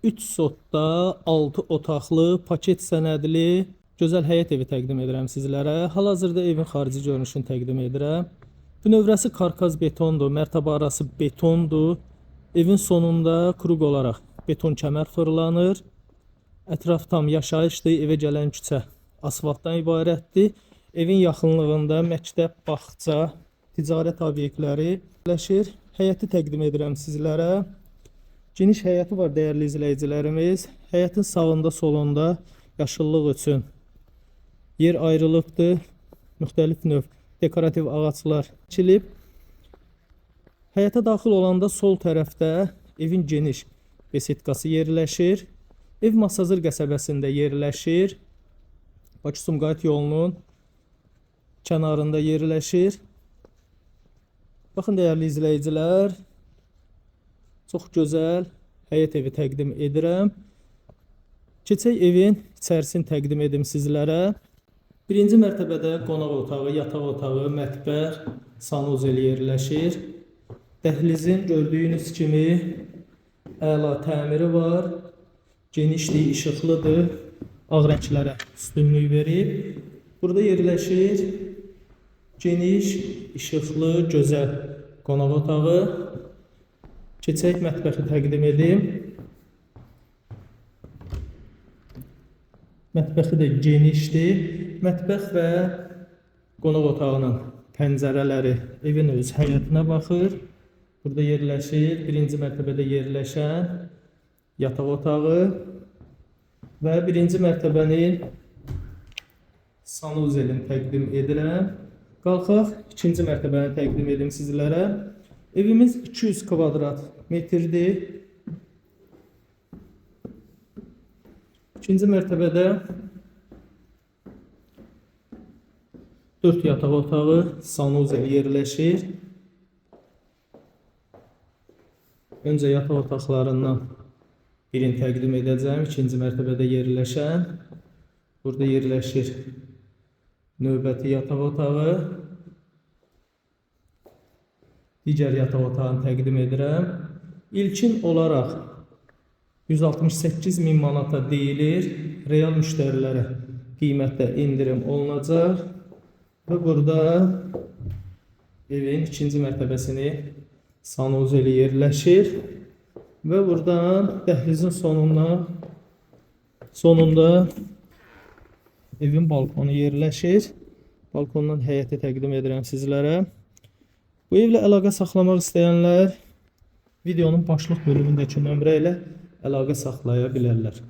3 sotda 6 otaqlı, paket sənədli, gözəl həyət evi təqdim edirəm sizlərə. Hal-hazırda evin xarici görünüşünü təqdim edirəm. Bünövrəsi karkaz betondur, mərtəbə arası betondur. Evin sonunda kruq olaraq beton kəmər fırlanır. Ətraf tam yaşayışdır, evə gələn küçə asfaltdan ibarətdir. Evin yaxınlığında məktəb, bağça, ticarət obyektləri yerləşir. Həyəti təqdim edirəm sizlərə. Geniş həyəti var dəyərli izləyicilərimiz. Həyətin sağında, solunda yaşıllıq üçün yer ayrılıbdır. Müxtəlif növ dekorativ ağaclar əkilib. Həyətə daxil olanda sol tərəfdə evin geniş besetkası yerləşir. Ev Masazır qəsəbəsində yerləşir. Bakı-Sumqayıt yolunun kənarında yerləşir. Baxın dəyərli izləyicilər, çox gözəl həyət evi təqdim edirəm. Keçək evin içərisini təqdim edim sizlərə. Birinci mərtəbədə qonaq otağı, yataq otağı, mətbəx, sanuzel yerləşir. Dəhlizin gördüyünüz kimi əla təmiri var. Genişdir, işıqlıdır. Ağ rənglərə üstünlük verib. Burada yerləşir geniş, işıqlı, gözəl qonaq otağı. Keçək mətbəxi təqdim edim. Mətbəxi də genişdir. Mətbəx və qonaq otağının pəncərələri evin öz həyətinə baxır. Burada yerləşir birinci mərtəbədə yerləşən yataq otağı və birinci mərtəbənin sanuzelini təqdim edirəm. Qalxaq ikinci mərtəbəni təqdim edim sizlərə. Evimiz 200 kvadrat metrdir. İkinci mərtəbədə 4 yataq otağı, sanuzel yerləşir. Öncə yataq otaqlarından birini təqdim edəcəm. İkinci mərtəbədə yerləşən. Burada yerləşir növbəti yataq otağı. Digər yataq otağını təqdim edirəm. İlkin olaraq 168 min manata deyilir. Real müştərilərə qiymətdə indirim olunacaq. Və burada evin ikinci mərtəbəsini sanuzeli yerləşir. Və buradan dəhlizin sonunda evin balkonu yerləşir. Balkondan həyəti təqdim edirəm sizlərə. Bu evlə əlaqə saxlamaq istəyənlər videonun başlıq bölümündəki nömrə ilə əlaqə saxlaya bilərlər.